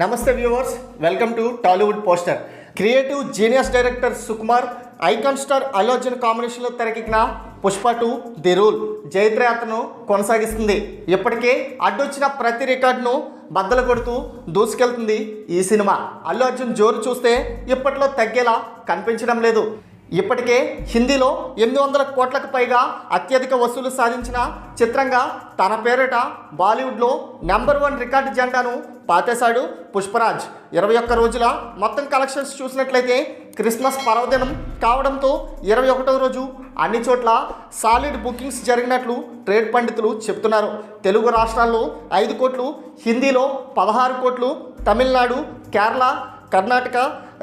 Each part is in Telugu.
నమస్తే viewers, welcome to Tollywood poster. Creative genius director Sukumar, icon star Allu Arjun కాంబినేషన్లో తెరకెక్కిన పుష్ప 2 ది రూల్ జైత్రయాత్రను కొనసాగిస్తుంది. ఇప్పటికే అడ్డొచ్చిన ప్రతి రికార్డును బద్దలు కొడుతూ దూసుకెళ్తుంది ఈ సినిమా. అల్లు అర్జున్ జోరు చూస్తే ఇప్పట్లో తగ్గేలా కనిపించడం లేదు. ఇప్పటికే హిందీలో 800 కోట్లకు పైగా అత్యధిక వసూలు సాధించిన చిత్రంగా తన పేరిట బాలీవుడ్లో నెంబర్ 1 రికార్డు జెండాను పాతేశాడు పుష్పరాజ్. 21 రోజుల మొత్తం కలెక్షన్స్ చూసినట్లయితే క్రిస్మస్ పర్వదినం కావడంతో 21వ రోజు అన్ని చోట్ల సాలిడ్ బుకింగ్స్ జరిగినట్లు ట్రేడ్ పండితులు చెప్తున్నారు. తెలుగు రాష్ట్రాల్లో 5 కోట్లు, హిందీలో 16 కోట్లు, తమిళనాడు, కేరళ, కర్ణాటక,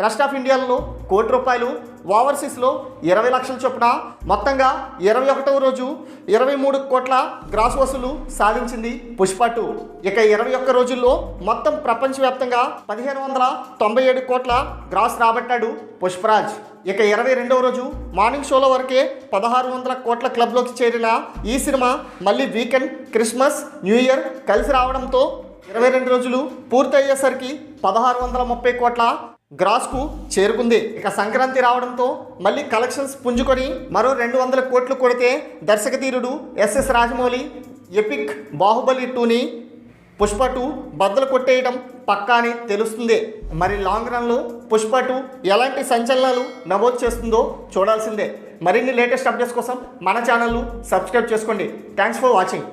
రెస్ట్ ఆఫ్ ఇండియాలో ₹1 ఓవర్సీస్లో 20 లక్షల చొప్పున మొత్తంగా 21వ రోజు 23 కోట్ల గ్రాస్ వసూలు సాధించింది పుష్ప 2. ఇక 21 రోజుల్లో మొత్తం ప్రపంచవ్యాప్తంగా 1597 కోట్ల గ్రాస్ రాబట్టాడు పుష్పరాజ్. ఇక 22వ రోజు మార్నింగ్ షోలో వరకే 1600 కోట్ల క్లబ్లోకి చేరిన ఈ సినిమా మళ్ళీ వీకెండ్, క్రిస్మస్, న్యూ ఇయర్ కలిసి రావడంతో 22 రోజులు పూర్తయ్యేసరికి 1630 కోట్ల గ్రాస్కు చేరుకుంది. ఇక సంక్రాంతి రావడంతో మళ్ళీ కలెక్షన్స్ పుంజుకొని మరో 200 కోట్లు కొడితే దర్శకధీరుడు ఎస్ఎస్ రాజమౌళి ఎపిక్ బాహుబలి 2ని పుష్ప 2 బద్దలు కొట్టేయడం పక్కా అని తెలుస్తుంది. మరి లాంగ్ రన్లో పుష్ప 2 ఎలాంటి సంచలనాలు నమోదు చేస్తుందో చూడాల్సిందే. మరిన్ని లేటెస్ట్ అప్డేట్స్ కోసం మన ఛానల్ను సబ్స్క్రైబ్ చేసుకోండి. Thanks for watching.